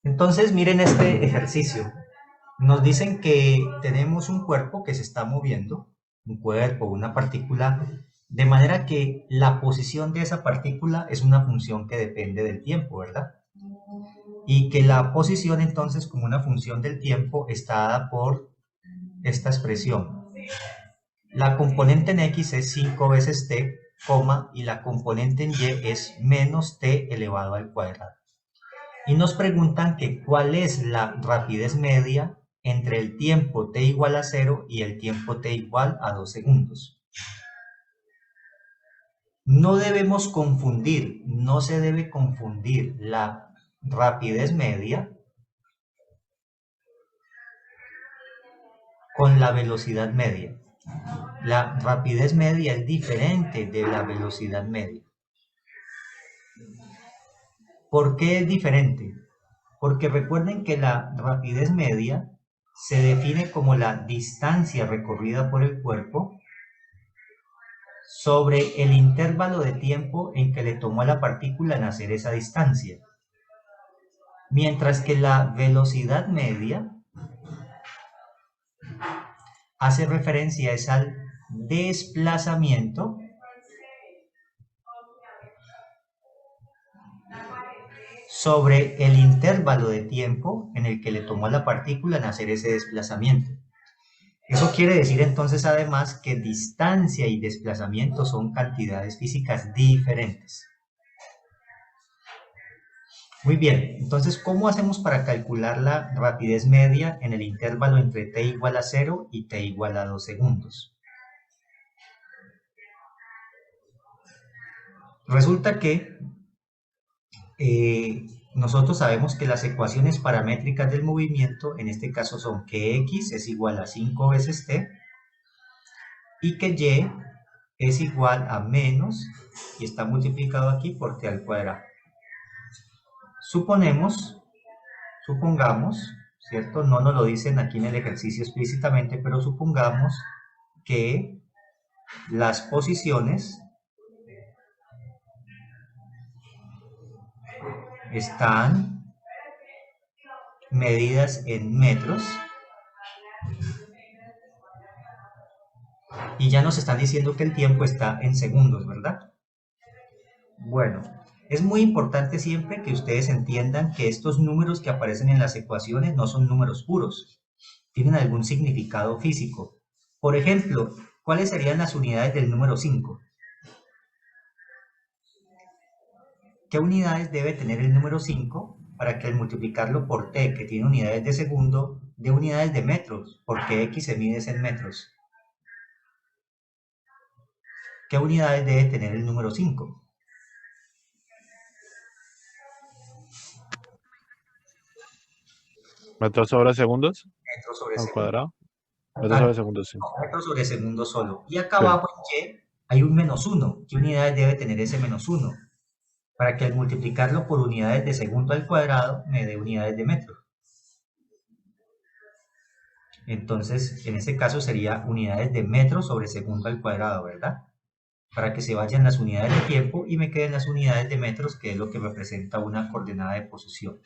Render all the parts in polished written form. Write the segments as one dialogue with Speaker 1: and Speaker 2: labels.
Speaker 1: Entonces, miren este ejercicio. Nos dicen que tenemos un cuerpo que se está moviendo, un cuerpo, una partícula, de manera que la posición de esa partícula es una función que depende del tiempo, ¿verdad? Y que la posición entonces como una función del tiempo está dada por esta expresión. La componente en x es 5 veces t, y la componente en y es menos t elevado al cuadrado. Y nos preguntan que cuál es la rapidez media entre el tiempo t igual a 0 y el tiempo t igual a 2 segundos. No debemos confundir, no se debe confundir la rapidez media con la velocidad media. La rapidez media es diferente de la velocidad media. ¿Por qué es diferente? Porque recuerden que la rapidez media se define como la distancia recorrida por el cuerpo sobre el intervalo de tiempo en que le tomó a la partícula nacer esa distancia. Mientras que la velocidad media hace referencia es al desplazamiento sobre el intervalo de tiempo en el que le tomó a la partícula nacer ese desplazamiento. Eso quiere decir entonces además que distancia y desplazamiento son cantidades físicas diferentes. Muy bien, entonces, ¿cómo hacemos para calcular la rapidez media en el intervalo entre t igual a 0 y t igual a 2 segundos? Resulta que nosotros sabemos que las ecuaciones paramétricas del movimiento, en este caso son que x es igual a 5 veces t y que y es igual a menos, y está multiplicado aquí por t al cuadrado. Supongamos, ¿cierto? No nos lo dicen aquí en el ejercicio explícitamente, pero supongamos que las posiciones están medidas en metros y ya nos están diciendo que el tiempo está en segundos, ¿verdad? Bueno, es muy importante siempre que ustedes entiendan que estos números que aparecen en las ecuaciones no son números puros, tienen algún significado físico. Por ejemplo, ¿cuáles serían las unidades del número 5? ¿Qué unidades debe tener el número 5 para que al multiplicarlo por t, que tiene unidades de segundo, dé unidades de metros? Porque x se mide en metros. ¿Qué unidades debe tener el número 5?
Speaker 2: ¿Metros sobre segundos
Speaker 1: Metros sobre
Speaker 2: al
Speaker 1: segundo.
Speaker 2: cuadrado? Metros sobre segundos, sí.
Speaker 1: No, metros sobre segundo solo. Y acá
Speaker 2: Sí.
Speaker 1: abajo en y hay un menos 1. ¿Qué unidades debe tener ese menos 1? Para que al multiplicarlo por unidades de segundo al cuadrado me dé unidades de metro. Entonces, en ese caso sería unidades de metro sobre segundo al cuadrado, ¿verdad? Para que se vayan las unidades de tiempo y me queden las unidades de metros, que es lo que representa una coordenada de posición.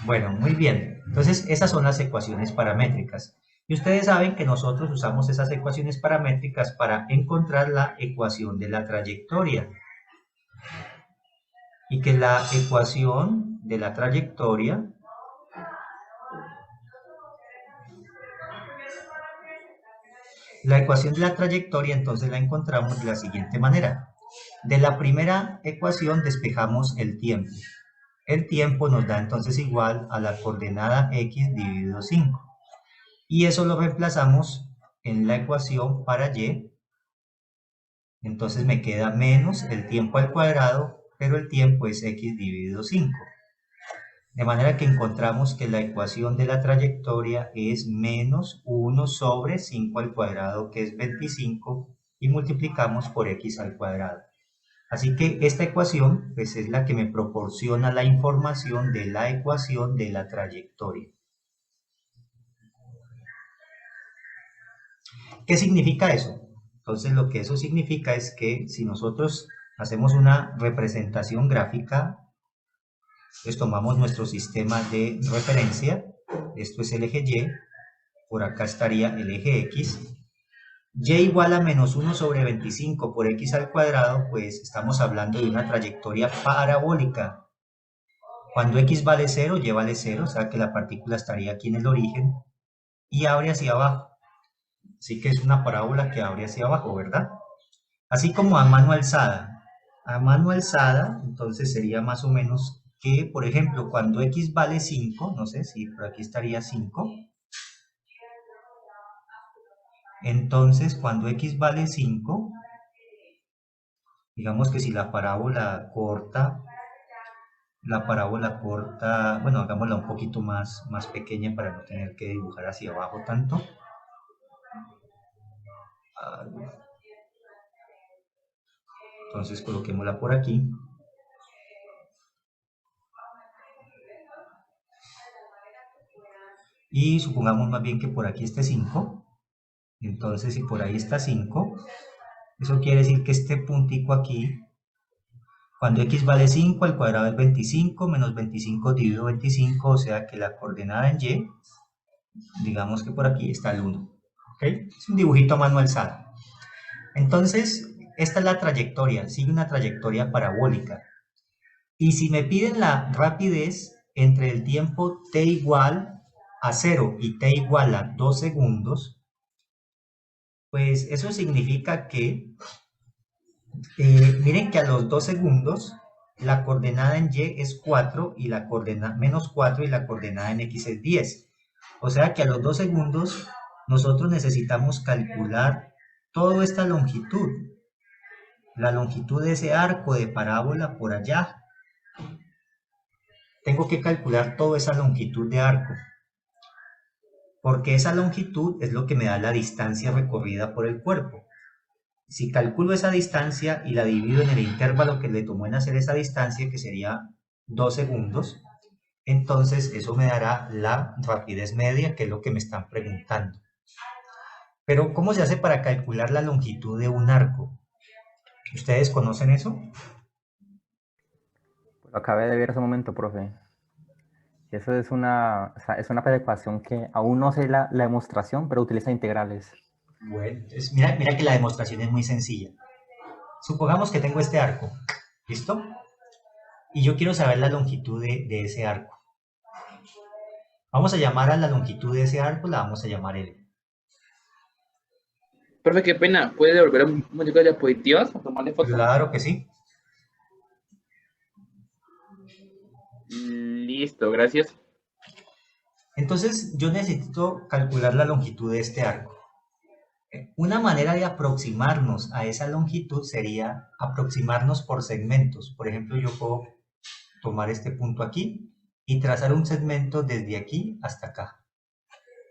Speaker 1: Bueno, muy bien. Entonces, esas son las ecuaciones paramétricas. Y ustedes saben que nosotros usamos esas ecuaciones paramétricas para encontrar la ecuación de la trayectoria. Y que la ecuación de la trayectoria entonces la encontramos de la siguiente manera. De la primera ecuación despejamos el tiempo. El tiempo nos da entonces igual a la coordenada x dividido 5. Y eso lo reemplazamos en la ecuación para y. Entonces me queda menos el tiempo al cuadrado, pero el tiempo es x dividido 5. De manera que encontramos que la ecuación de la trayectoria es menos 1 sobre 5 al cuadrado, que es 25, y multiplicamos por x al cuadrado. Así que esta ecuación pues, es la que me proporciona la información de la ecuación de la trayectoria. ¿Qué significa eso? Entonces lo que eso significa es que si nosotros hacemos una representación gráfica, Entonces tomamos nuestro sistema de referencia, esto es el eje Y, por acá estaría el eje X, y igual a menos 1 sobre 25 por x al cuadrado, pues estamos hablando de una trayectoria parabólica. Cuando x vale 0, y vale 0, o sea que la partícula estaría aquí en el origen y abre hacia abajo. Así que es una parábola que abre hacia abajo, ¿verdad? Así como a mano alzada. A mano alzada, entonces sería más o menos que, por ejemplo, cuando x vale 5, no sé si por aquí estaría 5, entonces cuando x vale 5, digamos que si la parábola corta, bueno, hagámosla un poquito más pequeña para no tener que dibujar hacia abajo tanto. Entonces coloquémosla por aquí. Y supongamos más bien que por aquí esté 5. Entonces si por ahí está 5, eso quiere decir que este puntico aquí, cuando x vale 5, al cuadrado es 25, menos 25 dividido 25, o sea que la coordenada en y, digamos que por aquí está el 1. ¿Okay? Es un dibujito a mano alzada. Entonces, esta es la trayectoria, sigue una trayectoria parabólica. Y si me piden la rapidez entre el tiempo t igual a 0 y t igual a 2 segundos, pues eso significa que, miren que a los 2 segundos, la coordenada en y es 4 y la coordenada menos 4 y la coordenada en x es 10. O sea que a los 2 segundos nosotros necesitamos calcular toda esta longitud, la longitud de ese arco de parábola por allá. Tengo que calcular toda esa longitud de arco, porque esa longitud es lo que me da la distancia recorrida por el cuerpo. Si calculo esa distancia y la divido en el intervalo que le tomó en hacer esa distancia, que sería 2 segundos, entonces eso me dará la rapidez media, que es lo que me están preguntando. Pero, ¿cómo se hace para calcular la longitud de un arco? ¿Ustedes conocen eso?
Speaker 3: Lo acabé de ver hace un momento, profe. Eso es una ecuación que aún no sé la demostración, pero utiliza integrales.
Speaker 1: Bueno, entonces mira que la demostración es muy sencilla. Supongamos que tengo este arco, ¿listo? Y yo quiero saber la longitud de ese arco. Vamos a llamar a la longitud de ese arco, la vamos a llamar L.
Speaker 4: Profe, qué pena. ¿Puede devolver un momento de diapositivas o tomarle foto?
Speaker 1: Claro que sí.
Speaker 4: Listo, gracias.
Speaker 1: Entonces, yo necesito calcular la longitud de este arco. Una manera de aproximarnos a esa longitud sería aproximarnos por segmentos. Por ejemplo, yo puedo tomar este punto aquí y trazar un segmento desde aquí hasta acá.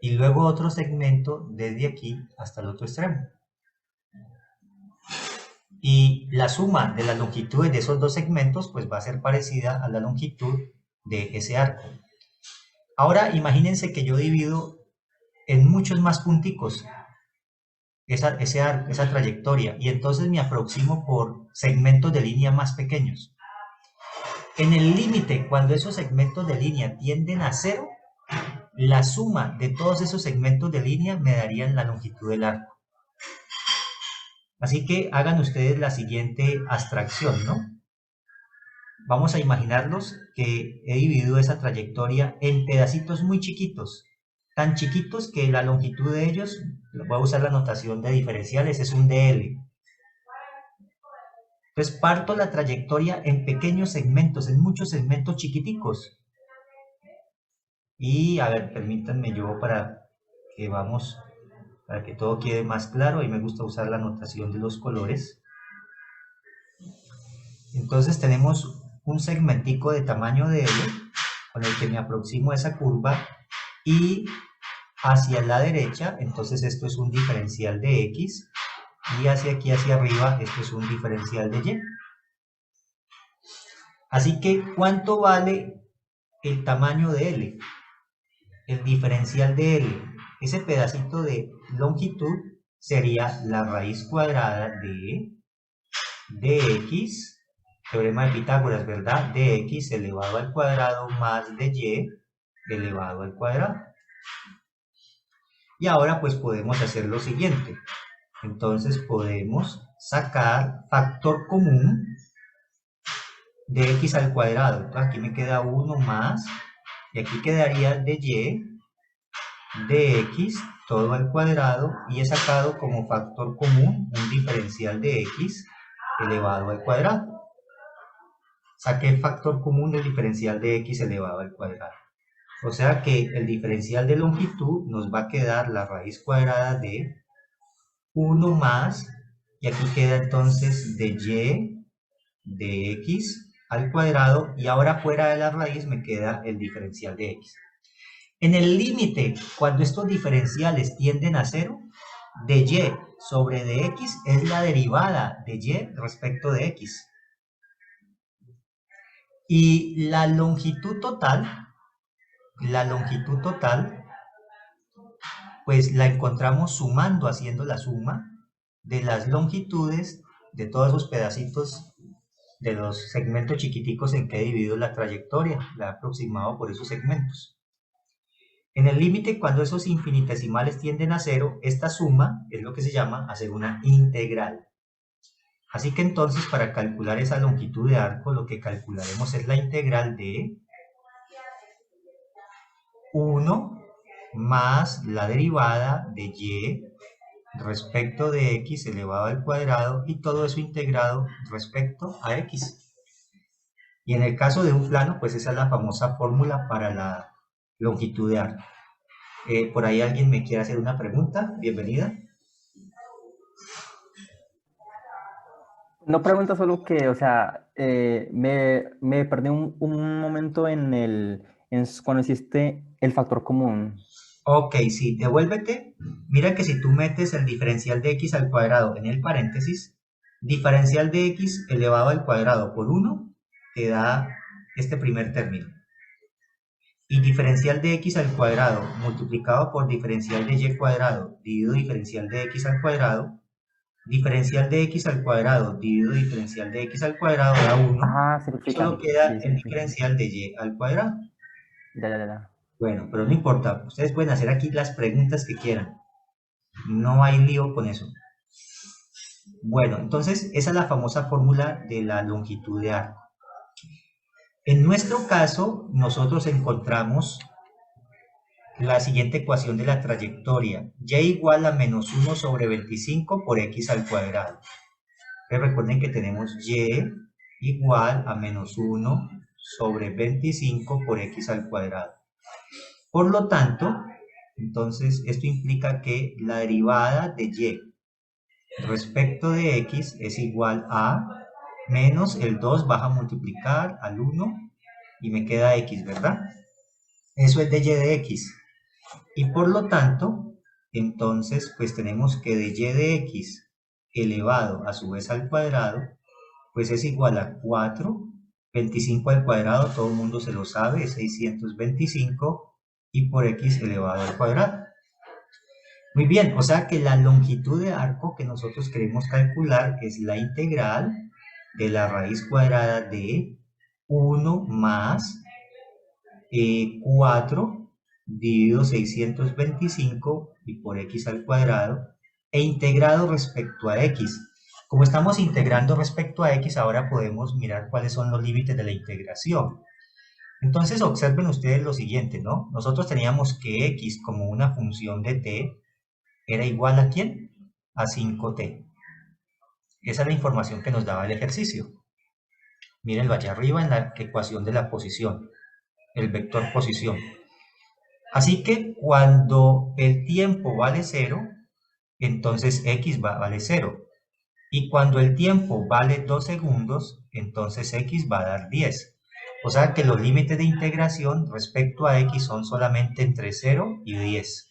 Speaker 1: Y luego otro segmento desde aquí hasta el otro extremo. Y la suma de las longitudes de esos dos segmentos pues va a ser parecida a la longitud de ese arco. Ahora imagínense que yo divido en muchos más punticos esa trayectoria y entonces me aproximo por segmentos de línea más pequeños. En el límite, cuando esos segmentos de línea tienden a 0, la suma de todos esos segmentos de línea me darían la longitud del arco. Así que hagan ustedes la siguiente abstracción, ¿no? Vamos a imaginarnos que he dividido esa trayectoria en pedacitos muy chiquitos, tan chiquitos que la longitud de ellos, voy a usar la notación de diferenciales, es un dl. Entonces parto la trayectoria en pequeños segmentos, en muchos segmentos chiquiticos. Y a ver, permítanme yo para que todo quede más claro, y me gusta usar la notación de los colores. Entonces tenemos un segmentico de tamaño de L con el que me aproximo a esa curva y hacia la derecha, entonces esto es un diferencial de X y hacia aquí hacia arriba esto es un diferencial de Y. Así que, ¿cuánto vale el tamaño de L? El diferencial de L, ese pedacito de longitud sería la raíz cuadrada de X teorema de Pitágoras, ¿verdad? De x elevado al cuadrado más de y elevado al cuadrado. Y ahora pues podemos hacer lo siguiente. Entonces podemos sacar factor común de x al cuadrado. Entonces aquí me queda 1 más, y aquí quedaría de y de x todo al cuadrado, y he sacado como factor común un diferencial de x elevado al cuadrado. Saqué el factor común del diferencial de x elevado al cuadrado. O sea que el diferencial de longitud nos va a quedar la raíz cuadrada de 1 más, y aquí queda entonces de y de x al cuadrado, y ahora fuera de la raíz me queda el diferencial de x. En el límite, cuando estos diferenciales tienden a 0, de y sobre de x es la derivada de y respecto de x. Y la longitud total, pues la encontramos sumando, haciendo la suma de las longitudes de todos esos pedacitos de los segmentos chiquiticos en que he dividido la trayectoria, la he aproximado por esos segmentos. En el límite, cuando esos infinitesimales tienden a 0, esta suma es lo que se llama hacer una integral. Así que entonces, para calcular esa longitud de arco, lo que calcularemos es la integral de 1 más la derivada de y respecto de x elevado al cuadrado, y todo eso integrado respecto a x. Y en el caso de un plano, pues esa es la famosa fórmula para la longitud de arco. Por ahí alguien me quiere hacer una pregunta. Bienvenida.
Speaker 3: No pregunto, solo que, o sea, me perdí un momento cuando hiciste el factor común.
Speaker 1: Ok, sí, devuélvete. Mira que si tú metes el diferencial de x al cuadrado en el paréntesis, diferencial de x elevado al cuadrado por 1 te da este primer término. Y diferencial de x al cuadrado multiplicado por diferencial de y cuadrado dividido diferencial de x al cuadrado, diferencial de x al cuadrado dividido diferencial de x al cuadrado da 1.
Speaker 3: Ah,
Speaker 1: Y
Speaker 3: simplifica.
Speaker 1: solo queda
Speaker 3: Sí,
Speaker 1: el
Speaker 3: sí.
Speaker 1: diferencial de y al cuadrado.
Speaker 3: Ya.
Speaker 1: Bueno, pero no importa. Ustedes pueden hacer aquí las preguntas que quieran. No hay lío con eso. Bueno, entonces esa es la famosa fórmula de la longitud de arco. En nuestro caso, nosotros encontramos la siguiente ecuación de la trayectoria: y igual a menos 1 sobre 25 por x al cuadrado. Recuerden que tenemos y igual a menos 1 sobre 25 por x al cuadrado. Por lo tanto, entonces esto implica que la derivada de y respecto de x es igual a menos el 2 baja a multiplicar al 1 y me queda x, ¿verdad? Eso es de y de x. Y por lo tanto, entonces, pues tenemos que de y de x elevado a su vez al cuadrado, pues es igual a 4, 25 al cuadrado, todo el mundo se lo sabe, es 625, y por x elevado al cuadrado. Muy bien, o sea que la longitud de arco que nosotros queremos calcular es la integral de la raíz cuadrada de 1 más 4 dividido 625 y por x al cuadrado, e integrado respecto a x. Como estamos integrando respecto a x, ahora podemos mirar cuáles son los límites de la integración. Entonces observen ustedes lo siguiente, ¿no? Nosotros teníamos que x como una función de t era igual ¿a quién? A 5t. Esa es la información que nos daba el ejercicio. Mírenlo allá arriba en la ecuación de la posición, el vector posición. Así que cuando el tiempo vale 0, entonces x vale 0. Y cuando el tiempo vale 2 segundos, entonces x va a dar 10. O sea que los límites de integración respecto a x son solamente entre 0 y 10.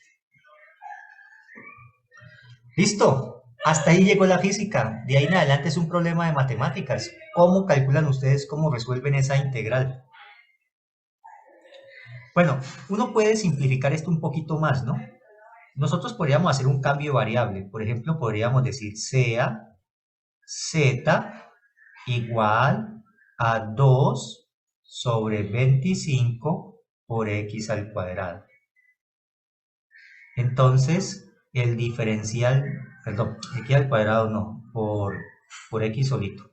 Speaker 1: ¿Listo? Hasta ahí llegó la física. De ahí en adelante es un problema de matemáticas. ¿Cómo calculan ustedes, cómo resuelven esa integral? Bueno, uno puede simplificar esto un poquito más, ¿no? Nosotros podríamos hacer un cambio de variable. Por ejemplo, podríamos decir sea z igual a 2 sobre 25 por x al cuadrado. Entonces, el diferencial, perdón, x al cuadrado no, por x solito.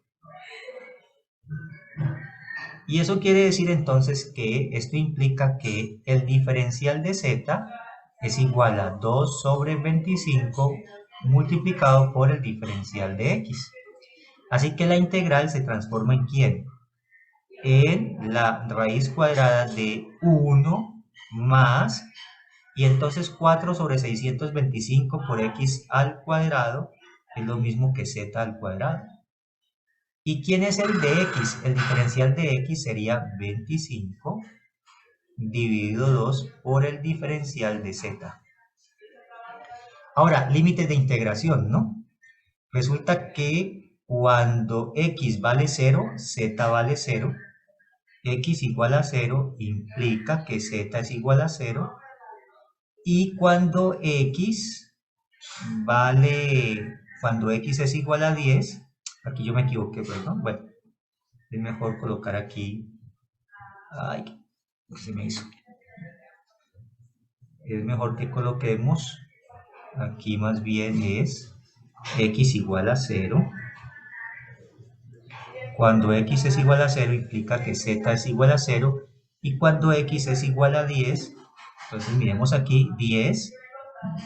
Speaker 1: Y eso quiere decir entonces que esto implica que el diferencial de z es igual a 2 sobre 25 multiplicado por el diferencial de x. Así que la integral se transforma en ¿quién? En la raíz cuadrada de 1 más, y entonces 4 sobre 625 por x al cuadrado es lo mismo que z al cuadrado. ¿Y quién es el de x? El diferencial de x sería 25 dividido 2 por el diferencial de z. Ahora, límites de integración, ¿no? Resulta que cuando x vale 0, z vale 0. X igual a 0 implica que z es igual a 0. Y cuando x es igual a 10, aquí yo me equivoqué, perdón, bueno, es mejor colocar aquí, ay, se me hizo, es mejor que coloquemos, aquí más bien es x igual a 0, cuando x es igual a 0 implica que z es igual a 0, y cuando x es igual a 10, entonces miremos aquí, 10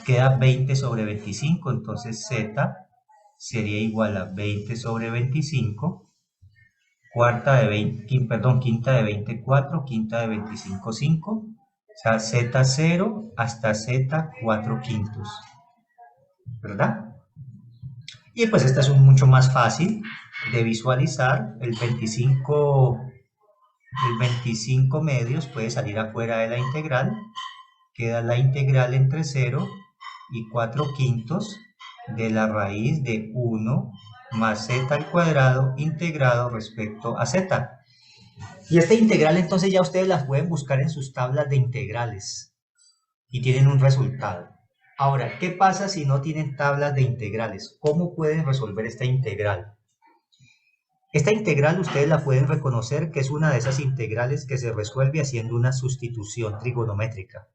Speaker 1: queda 20 sobre 25, entonces z sería igual a 20 sobre 25, quinta de 20, 4, quinta de 25, 5, o sea, z0 hasta z 4 quintos, ¿verdad? Y pues esta es mucho más fácil de visualizar, el 25 medios puede salir afuera de la integral, queda la integral entre 0 y 4 quintos de la raíz de 1 más z al cuadrado integrado respecto a z. Y esta integral entonces ya ustedes las pueden buscar en sus tablas de integrales y tienen un resultado. Ahora, ¿qué pasa si no tienen tablas de integrales? ¿Cómo pueden resolver esta integral? Esta integral ustedes la pueden reconocer que es una de esas integrales que se resuelve haciendo una sustitución trigonométrica.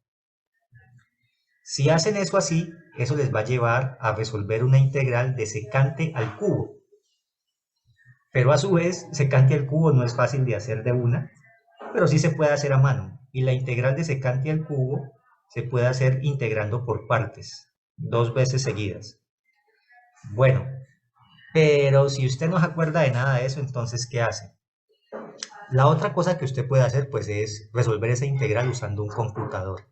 Speaker 1: Si hacen eso así, eso les va a llevar a resolver una integral de secante al cubo. Pero a su vez, secante al cubo no es fácil de hacer de una, pero sí se puede hacer a mano. Y la integral de secante al cubo se puede hacer integrando por partes, 2 veces seguidas. Bueno, pero si usted no se acuerda de nada de eso, entonces, ¿qué hace? La otra cosa que usted puede hacer, pues, es resolver esa integral usando un computador.